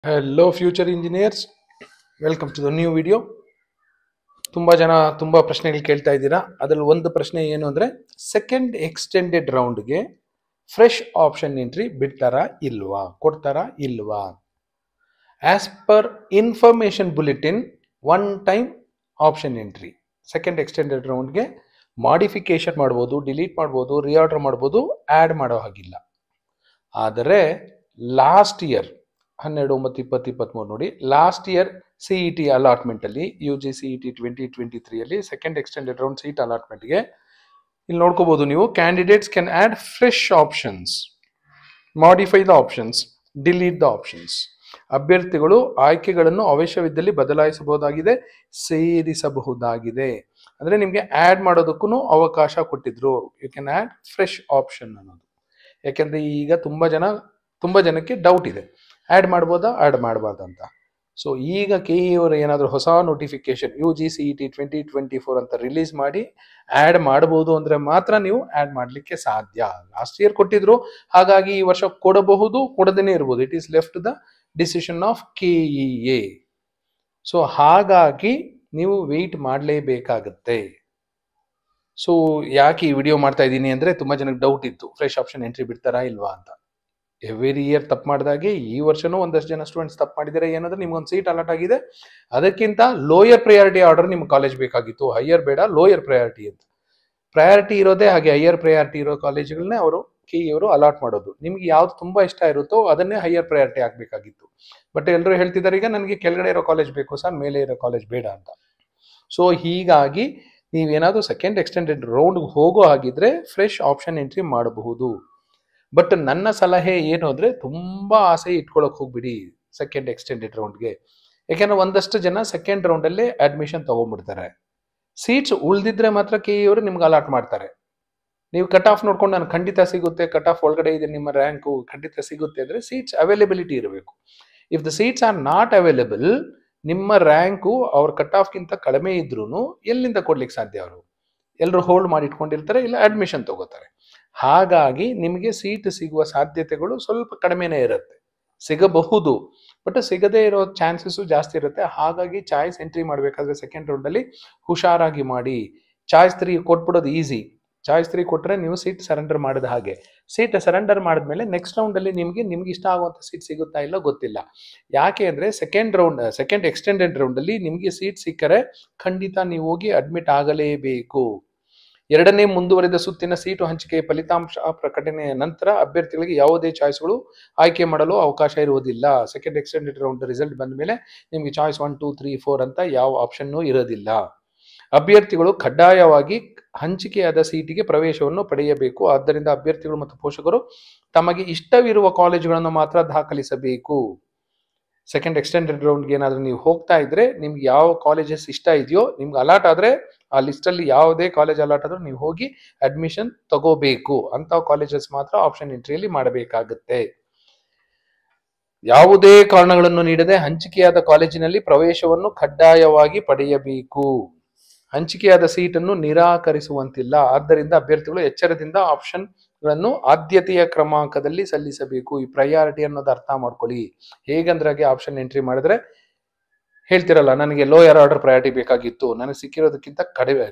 Hello future engineers, welcome to the new video. ತುಂಬಾ ಜನ ತುಂಬಾ ಪ್ರಶ್ನೆಗಳು ಕೇಳ್ತಾ ಇದ್ದೀರಾ. ಅದರಲ್ಲಿ ಒಂದು ಪ್ರಶ್ನೆ ಏನು ಅಂದ್ರೆ ಸೆಕೆಂಡ್ ಎಕ್ಸ್ಟೆಂಡೆಡ್ ರೌಂಡ್ಗೆ ಫ್ರೆಶ್ ಆಪ್ಷನ್ ಎಂಟ್ರಿ ಬಿಡ್ತಾರಾ ಇಲ್ವಾ, ಕೊಡ್ತಾರಾ ಇಲ್ವಾ? As per information bulletin one time option entry second extended ರೌಂಡ್ಗೆ ಮಾಡಿಫಿಕೇಶನ್ ಮಾಡ್ಬೋದು, ಡಿಲೀಟ್ ಮಾಡ್ಬೋದು, ರಿಆರ್ಡರ್ ಮಾಡ್ಬೋದು, ಆ್ಯಡ್ ಮಾಡೋ ಹಾಗಿಲ್ಲ. ಆದರೆ ಲಾಸ್ಟ್ ಇಯರ್ 12/9/2023 ನೋಡಿ, ಲಾಸ್ಟ್ ಇಯರ್ CET ಅಲಾಟ್ಮೆಂಟ್ ಅಲ್ಲಿ UG CET 2023 ಅಲ್ಲಿ ಸೆಕೆಂಡ್ ಎಕ್ಸ್ಟೆಂಡೆಡ್ ರೌಂಡ್ ಸೀಟ್ ಅಲಾಟ್ಮೆಂಟ್ಗೆ ಇಲ್ಲಿ ನೋಡ್ಕೋಬಹುದು ನೀವು, candidates can add fresh options, modify the options, delete the options. ಅಭ್ಯರ್ಥಿಗಳು ಆಯ್ಕೆಗಳನ್ನು ಅವಶ್ಯವಿದ್ದಲ್ಲಿ ಬದಲಾಯಿಸಬಹುದಾಗಿದೆ, ಸೇರಿಸಬಹುದಾಗಿದೆ. ಅಂದ್ರೆ ನಿಮ್ಗೆ ಆಡ್ ಮಾಡೋದಕ್ಕೂ ಅವಕಾಶ ಕೊಟ್ಟಿದ್ರು. You can add fresh option ಅನ್ನೋದು. ಯಾಕೆಂದ್ರೆ ಈಗ ತುಂಬಾ ಜನಕ್ಕೆ ಡೌಟ್ ಇದೆ, ಆ್ಯಡ್ ಮಾಡ್ಬೋದಾ ಆ್ಯಡ್ ಮಾಡಬಾರ್ದು ಅಂತ. ಸೊ ಈಗ KE ಅವರು ಏನಾದರೂ ಹೊಸ ನೋಟಿಫಿಕೇಶನ್ UG CET 2024 ಅಂತ ರಿಲೀಸ್ ಮಾಡಿ ಆ್ಯಡ್ ಮಾಡಬಹುದು ಅಂದ್ರೆ ಮಾತ್ರ ನೀವು ಆ್ಯಡ್ ಮಾಡಲಿಕ್ಕೆ ಸಾಧ್ಯ. ಲಾಸ್ಟ್ ಇಯರ್ ಕೊಟ್ಟಿದ್ರು, ಹಾಗಾಗಿ ಈ ವರ್ಷ ಕೊಡಬಹುದು, ಕೊಡದೇನೆ ಇರ್ಬೋದು. It is left the decision of KEA. So ಹಾಗಾಗಿ ನೀವು ವೆಯ್ಟ್ ಮಾಡಲೇಬೇಕಾಗತ್ತೆ. ಸೊ ಯಾಕೆ ಈ ವಿಡಿಯೋ ಮಾಡ್ತಾ ಇದ್ದೀನಿ ಅಂದ್ರೆ ತುಂಬಾ ಜನಕ್ಕೆ ಡೌಟ್ ಇತ್ತು, ಫ್ರೆಶ್ ಆಪ್ಷನ್ ಎಂಟ್ರಿ ಬಿಡ್ತಾರಾ ಇಲ್ವಾ ಅಂತ. ಎವ್ರಿ ಇಯರ್ ತಪ್ಪು ಮಾಡಿದಾಗೆ ಈ ವರ್ಷನೂ ಒಂದಷ್ಟು ಜನ ಸ್ಟೂಡೆಂಟ್ಸ್ ತಪ್ಪು ಮಾಡಿದರೆ. ಏನಂದ್ರೆ ನಿಮ್ಗೊಂದು ಸೀಟ್ ಅಲಾಟ್ ಆಗಿದೆ, ಅದಕ್ಕಿಂತ ಲೋಯರ್ ಪ್ರಯಾರಿಟಿ ಆರ್ಡರ್ ನಿಮ್ಮ ಕಾಲೇಜ್ ಬೇಕಾಗಿತ್ತು, ಹೈಯರ್ ಬೇಡ, ಲೋಯರ್ ಪ್ರಯಾರಿಟಿ ಅಂತ. ಪ್ರಯಾರಿಟಿ ಇರೋದೇ ಹಾಗೆ, ಹೈಯರ್ ಪ್ರಯಾರಿಟಿ ಇರೋ ಕಾಲೇಜ್ಗಳನ್ನೇ ಅವರು KE ಅವರು ಅಲಾಟ್ ಮಾಡೋದು. ನಿಮ್ಗೆ ಯಾವ್ದು ತುಂಬಾ ಇಷ್ಟ ಇರುತ್ತೋ ಅದನ್ನೇ ಹೈಯರ್ ಪ್ರಯಾರಿಟಿ ಆಗಬೇಕಾಗಿತ್ತು. ಬಟ್ ಎಲ್ಲರೂ ಹೇಳ್ತಿದ್ದಾರೆ ಈಗ ನನಗೆ ಕೆಳಗಡೆ ಇರೋ ಕಾಲೇಜ್ ಬೇಕು ಸರ್, ಮೇಲೆ ಇರೋ ಕಾಲೇಜ್ ಬೇಡ ಅಂತ. ಸೊ ಹೀಗಾಗಿ ನೀವೇನಾದ್ರೂ ಸೆಕೆಂಡ್ ಎಕ್ಸ್ಟೆಂಡೆಡ್ ರೌಂಡ್ಗೆ ಹೋಗೋ ಹಾಗಿದ್ರೆ ಫ್ರೆಶ್ ಆಪ್ಷನ್ ಎಂಟ್ರಿ ಮಾಡಬಹುದು. ಬಟ್ ನನ್ನ ಸಲಹೆ ಏನು ಅಂದ್ರೆ ತುಂಬಾ ಆಸೆ ಇಟ್ಕೊಳಕ್ ಹೋಗ್ಬಿಡಿ ಸೆಕೆಂಡ್ ಎಕ್ಸ್ಟೆಂಡೆಡ್ ರೌಂಡ್ಗೆ. ಯಾಕೆಂದ್ರೆ ಒಂದಷ್ಟು ಜನ ಸೆಕೆಂಡ್ ರೌಂಡ್ ಅಲ್ಲೇ ಅಡ್ಮಿಷನ್ ತಗೊಂಡ್ಬಿಡ್ತಾರೆ. ಸೀಟ್ಸ್ ಉಳಿದಿದ್ರೆ ಮಾತ್ರ KE ಅವರು ನಿಮ್ಗೆ ಅಲಾಟ್ ಮಾಡ್ತಾರೆ. ನೀವು ಕಟ್ ಆಫ್ ನೋಡ್ಕೊಂಡು ನಾನು ಖಂಡಿತ ಸಿಗುತ್ತೆ, ಕಟ್ ಆಫ್ ಒಳಗಡೆ ಇದೆ ನಿಮ್ಮ ರ್ಯಾಂಕು ಖಂಡಿತ ಸಿಗುತ್ತೆ ಅಂದ್ರೆ ಸೀಟ್ಸ್ ಅವೈಲೇಬಿಲಿಟಿ ಇರಬೇಕು. If the seats R not available, ನಿಮ್ಮ ರ್ಯಾಂಕು ಅವ್ರ ಕಟ್ ಆಫ್ಗಿಂತ ಕಡಿಮೆ ಇದ್ರೂ ಎಲ್ಲಿಂದ ಕೊಡ್ಲಿಕ್ಕೆ ಸಾಧ್ಯ? ಅವರು ಎಲ್ಲರೂ ಹೋಲ್ಡ್ ಮಾಡಿ ಇಟ್ಕೊಂಡಿರ್ತಾರೆ, ಇಲ್ಲ ಅಡ್ಮಿಷನ್ ತಗೋತಾರೆ. ಹಾಗಾಗಿ ನಿಮಗೆ ಸೀಟ್ ಸಿಗುವ ಸಾಧ್ಯತೆಗಳು ಸ್ವಲ್ಪ ಕಡಿಮೆನೇ ಇರುತ್ತೆ. ಸಿಗಬಹುದು, ಬಟ್ ಸಿಗದೇ ಇರೋ ಚಾನ್ಸಸ್ ಜಾಸ್ತಿ ಇರುತ್ತೆ. ಹಾಗಾಗಿ ಚಾಯ್ಸ್ ಎಂಟ್ರಿ ಮಾಡಬೇಕಾದ್ರೆ ಸೆಕೆಂಡ್ ರೌಂಡ್ ಅಲ್ಲಿ ಹುಷಾರಾಗಿ ಮಾಡಿ. Choice 3 ಕೊಟ್ಬಿಡೋದು easy. ಚಾಯ್ಸ್ 3 ಕೊಟ್ರೆ ನೀವು ಸೀಟ್ ಸರೆಂಡರ್ ಮಾಡಿದ ಹಾಗೆ. ಸೀಟ್ ಸರೆಂಡರ್ ಮಾಡಿದ್ಮೇಲೆ ನೆಕ್ಸ್ಟ್ ರೌಂಡ್ ಅಲ್ಲಿ ನಿಮ್ಗೆ ಇಷ್ಟ ಆಗುವಂತ ಸೀಟ್ ಸಿಗುತ್ತಾ ಇಲ್ಲ ಗೊತ್ತಿಲ್ಲ. ಯಾಕೆ ಅಂದ್ರೆ ಸೆಕೆಂಡ್ ಎಕ್ಸ್ಟೆಂಡೆಡ್ ರೌಂಡ್ ಅಲ್ಲಿ ನಿಮ್ಗೆ ಸೀಟ್ ಸಿಕ್ಕರೆ ಖಂಡಿತ ನೀವು ಹೋಗಿ ಅಡ್ಮಿಟ್ ಆಗಲೇಬೇಕು. ಎರಡನೇ ಮುಂದುವರಿದ ಸುತ್ತಿನ ಸೀಟು ಹಂಚಿಕೆ ಫಲಿತಾಂಶ ಪ್ರಕಟಣೆಯ ನಂತರ ಅಭ್ಯರ್ಥಿಗಳಿಗೆ ಯಾವುದೇ ಚಾಯ್ಸ್ಗಳು ಆಯ್ಕೆ ಮಾಡಲು ಅವಕಾಶ ಇರುವುದಿಲ್ಲ. ಸೆಕೆಂಡ್ ಎಕ್ಸ್ಟೆಂಡೆಡ್ ರೌಂಡ್ ರಿಸಲ್ಟ್ ಬಂದ ಮೇಲೆ ನಿಮ್ಗೆ ಚಾಯ್ಸ್ 1, 2, 3, 4 ಅಂತ ಯಾವ ಆಪ್ಷನ್ ಇರೋದಿಲ್ಲ. ಅಭ್ಯರ್ಥಿಗಳು ಕಡ್ಡಾಯವಾಗಿ ಹಂಚಿಕೆಯಾದ ಸೀಟಿಗೆ ಪ್ರವೇಶವನ್ನು ಪಡೆಯಬೇಕು. ಆದ್ದರಿಂದ ಅಭ್ಯರ್ಥಿಗಳು ಮತ್ತು ಪೋಷಕರು ತಮಗೆ ಇಷ್ಟವಿರುವ ಕಾಲೇಜುಗಳನ್ನು ಮಾತ್ರ ದಾಖಲಿಸಬೇಕು. ಸೆಕೆಂಡ್ ಎಕ್ಸ್ಟೆಂಡೆಡ್ ರೌಂಡ್ಗೆ ಏನಾದರೂ ನೀವು ಹೋಗ್ತಾ ಇದ್ರೆ ನಿಮ್ಗೆ ಯಾವ ಕಾಲೇಜಸ್ ಇಷ್ಟ ಇದೆಯೋ, ನಿಮ್ಗೆ ಅಲಾಟ್ ಆದ್ರೆ ಆ ಲಿಸ್ಟ್ ಅಲ್ಲಿ ಯಾವುದೇ ಕಾಲೇಜ್ ಅಲಾಟ್ ಆದ್ರೂ ನೀವು ಹೋಗಿ ಅಡ್ಮಿಷನ್ ತಗೋಬೇಕು. ಅಂತ ಕಾಲೇಜಸ್ ಮಾತ್ರ ಆಪ್ಷನ್ ಎಂಟ್ರಿಯಲ್ಲಿ ಮಾಡಬೇಕಾಗುತ್ತೆ. ಯಾವುದೇ ಕಾರಣಗಳನ್ನು ನೀಡದೆ ಹಂಚಿಕೆಯಾದ ಕಾಲೇಜಿನಲ್ಲಿ ಪ್ರವೇಶವನ್ನು ಕಡ್ಡಾಯವಾಗಿ ಪಡೆಯಬೇಕು. ಹಂಚಿಕೆಯಾದ ಸೀಟನ್ನು ನಿರಾಕರಿಸುವಂತಿಲ್ಲ. ಆದ್ದರಿಂದ ಅಭ್ಯರ್ಥಿಗಳು ಎಚ್ಚರದಿಂದ ಆಪ್ಷನ್ ಗಳನ್ನು ಆದ್ಯತೆಯ ಕ್ರಮಾಂಕದಲ್ಲಿ ಸಲ್ಲಿಸಬೇಕು. ಈ ಪ್ರಯಾರಿಟಿ ಅನ್ನೋದು ಅರ್ಥ ಮಾಡ್ಕೊಳ್ಳಿ. ಹೇಗಂದ್ರಾಗೆ ಆಪ್ಷನ್ ಎಂಟ್ರಿ ಮಾಡಿದ್ರೆ ಹೇಳ್ತಿರಲ್ಲ, ನನಗೆ ಲೋಯರ್ ಆರ್ಡರ್ ಪ್ರಯಾರಿಟಿ ಬೇಕಾಗಿತ್ತು, ನನಗೆ ಸಿಕ್ಕಿರೋದಕ್ಕಿಂತ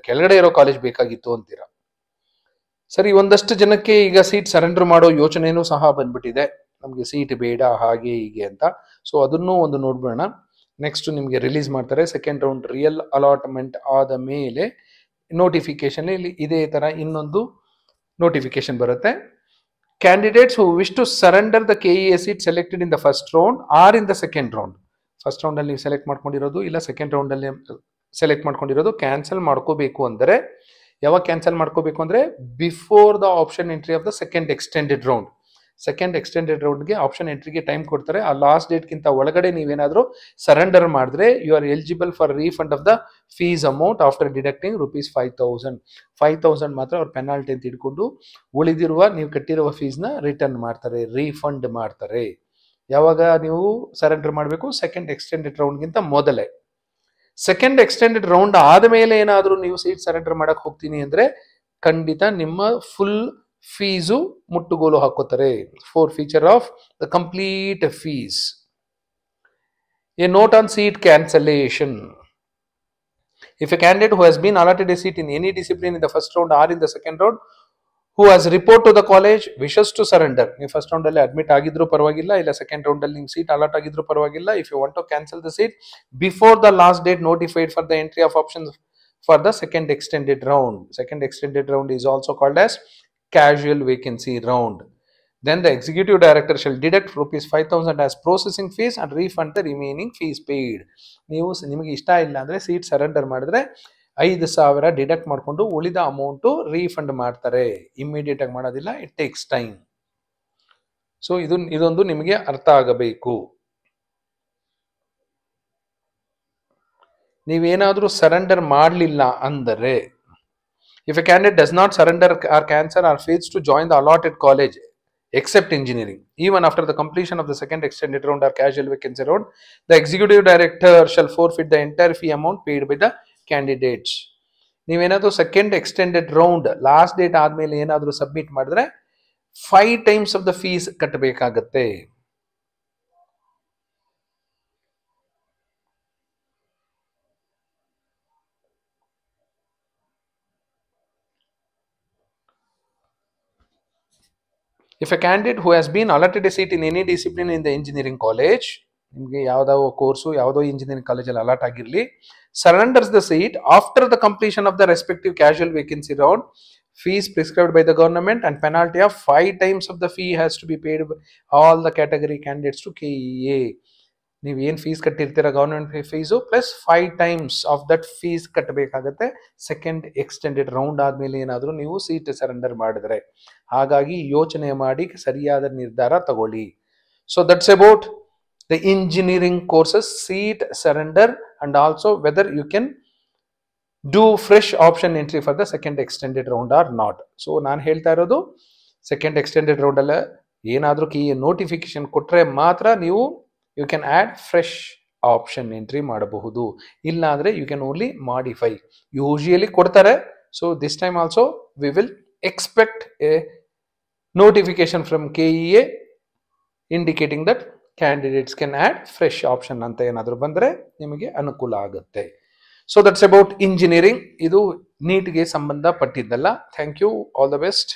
ಕೆಳಗಡೆ ಇರೋ ಕಾಲೇಜ್ ಬೇಕಾಗಿತ್ತು ಅಂತೀರ. ಸರಿ, ಒಂದಷ್ಟು ಜನಕ್ಕೆ ಈಗ ಸೀಟ್ ಸರೆಂಡರ್ ಮಾಡೋ ಯೋಚನೆನೂ ಸಹ ಬಂದ್ಬಿಟ್ಟಿದೆ, ನಮ್ಗೆ ಸೀಟ್ ಬೇಡ ಹಾಗೆ ಹೀಗೆ ಅಂತ. ಸೊ ಅದನ್ನೂ ಒಂದು ನೋಡ್ಬೇಡ. ನೆಕ್ಸ್ಟ್ ನಿಮ್ಗೆ ರಿಲೀಸ್ ಮಾಡ್ತಾರೆ. ಸೆಕೆಂಡ್ ರೌಂಡ್ ರಿಯಲ್ ಅಲಾಟ್ಮೆಂಟ್ ಆದ ಮೇಲೆ ನೋಟಿಫಿಕೇಶನ್ ಇಲ್ಲಿ ಇದೇ ತರ ಇನ್ನೊಂದು ನೋಟಿಫಿಕೇಶನ್ ಬರುತ್ತೆ. Candidates who wish to surrender the KEA seat selected in the first round or in the second round. First round ಅಲ್ಲಿ ನೀವು ಸೆಲೆಕ್ಟ್ ಮಾಡ್ಕೊಂಡಿರೋದು ಇಲ್ಲ ಸೆಕೆಂಡ್ ರೌಂಡ್ ಅಲ್ಲಿ ಸೆಲೆಕ್ಟ್ ಮಾಡ್ಕೊಂಡಿರೋದು ಕ್ಯಾನ್ಸಲ್ ಮಾಡ್ಕೋಬೇಕು. ಅಂದರೆ ಯಾವಾಗ ಕ್ಯಾನ್ಸಲ್ ಮಾಡ್ಕೋಬೇಕು ಅಂದ್ರೆ before the option entry of the second extended round. Second extended ರೌಂಡ್ಗೆ option ಎಂಟ್ರಿಗೆ ಟೈಮ್ ಕೊಡ್ತಾರೆ. ಆ ಲಾಸ್ಟ್ ಡೇಟ್ಗಿಂತ ಒಳಗಡೆ ನೀವೇನಾದ್ರೂ ಸರೆಂಡರ್ ಮಾಡಿದ್ರೆ you are eligible for refund of the fees amount after deducting ₹5,000. 5,000 ಮಾತ್ರ ಅವ್ರ ಪೆನಾಲ್ಟಿ ಅಂತ ಇಟ್ಕೊಂಡು ಉಳಿದಿರುವ ನೀವು ಕಟ್ಟಿರುವ ಫೀಸ್ನ ರಿಟರ್ನ್ ಮಾಡ್ತಾರೆ, ರೀಫಂಡ್ ಮಾಡ್ತಾರೆ. ಯಾವಾಗ ನೀವು ಸರೆಂಡರ್ ಮಾಡಬೇಕು? ಸೆಕೆಂಡ್ ಎಕ್ಸ್ಟೆಂಡೆಡ್ ರೌಂಡ್ಗಿಂತ ಮೊದಲೇ. ಸೆಕೆಂಡ್ ಎಕ್ಸ್ಟೆಂಡೆಡ್ ರೌಂಡ್ ಆದಮೇಲೆ ಏನಾದರೂ ನೀವು ಸೀಟ್ ಸರೆಂಡರ್ ಮಾಡಕ್ ಹೋಗ್ತೀನಿ ಅಂದ್ರೆ ಖಂಡಿತ ನಿಮ್ಮ ಫುಲ್ ಫೀಸು ಮುಟ್ಟುಗೋಲು ಹಾಕೋತಾರೆ. Forfeiture of the complete fees. A note on seat cancellation. If a candidate who has been allotted a seat in any discipline in the first round or in the second round, who has report to the college, wishes to surrender. ನೀವು first round ಅಲ್ಲಿ admit ಆಗಿದ್ರು ಪರವಾಗಿಲ್ಲ, ಇಲ್ಲ second round ಅಲ್ಲಿ ನಿಮ್ಗೆ seat allot ಆಗಿದ್ರು ಪರವಾಗಿಲ್ಲ. If you want to cancel the seat before the last date notified for the entry of options for the second extended round. Second extended round is also called as casual vacancy round. Then the executive director shall deduct rupees 5,000 as processing fees and refund the remaining fees paid. ನೀವು ನಿಮಗೆ ಇಷ್ಟ ಇಲ್ಲ ಅಂದ್ರೆ seat surrender ಮಾಡಿದ್ರೆ 5,000 deduct ಮಾಡಿಕೊಂಡು ಉಳಿದ amount refund ಮಾಡ್ತಾರೆ. Immediate ಆಗಿ ಮಾಡೋದಿಲ್ಲ, ಇಟ್ ಟೇಕ್ಸ್ ಟೈಮ್. ಸೊ ಇದೊಂದು ನಿಮಗೆ ಅರ್ಥ ಆಗಬೇಕು. ನೀವೇನಾದ್ರೂ ಸರೆಂಡರ್ ಮಾಡಲಿಲ್ಲ ಅಂದರೆ, if a candidate does not surrender or cancel or fails to join the allotted college except engineering, even after the completion of the second extended round or casual vacancy round, the executive director shall forfeit the entire fee amount paid by the candidates. ನೀವೇನಾದ್ರೂ second extended round last date ಆದ್ಮೇಲೆ ಏನಾದ್ರೂ submit ಮಾಡಿದ್ರೆ 5 times of the fees ಕಟ್ಟಬೇಕಾಗತ್ತೆ. If a candidate who has been allotted a seat in any discipline in the engineering college, ನಿಮಗೆ ಯಾವುದೋ course ಯಾವುದೋ engineering ಕಾಲೇಜಲ್ಲಿ allot ಆಗಿರಲಿ, surrenders the seat after the completion of the respective casual vacancy round, fees prescribed by the government and penalty of 5 times of the fee has to be paid by all the category candidates to KEA. ನೀವು ಏನು fees ಕಟ್ಟಿರ್ತೀರ government fees plus 5 times of that fees ಕಟ್ಟಬೇಕಾಗತ್ತೆ second extended round ಆದ್ಮೇಲೆ ಏನಾದರೂ ನೀವು seat surrender ಮಾಡಿದ್ರೆ. ಹಾಗಾಗಿ ಯೋಚನೆ ಮಾಡಿ ಸರಿಯಾದ ನಿರ್ಧಾರ ತಗೊಳ್ಳಿ. So that's about the engineering courses seat surrender and also whether you can do fresh option entry for the second extended round or not. So ನಾನು ಹೇಳ್ತಾ ಇರೋದು ಸೆಕೆಂಡ್ ಎಕ್ಸ್ಟೆಂಡೆಡ್ ರೌಂಡ್ ಅಲ್ಲ, ಏನಾದರೂ ಕೀ ನೋಟಿಫಿಕೇಶನ್ ಕೊಟ್ಟರೆ ಮಾತ್ರ ನೀವು you can add fresh option entry ಮಾಡಬಹುದು. ಇಲ್ಲ ಅಂದರೆ you can only modify. Usually ಕೊಡ್ತಾರೆ. So this time also we will expect a notification from KEA indicating that candidates can add fresh option ಅಂತ ಏನಾದರೂ ಬಂದರೆ ನಿಮಗೆ ಅನುಕೂಲ ಆಗುತ್ತೆ. So that's about engineering. ಇದು ನೀಟ್ಗೆ ಸಂಬಂಧಪಟ್ಟಿದ್ದಲ್ಲ. Thank you. All the best.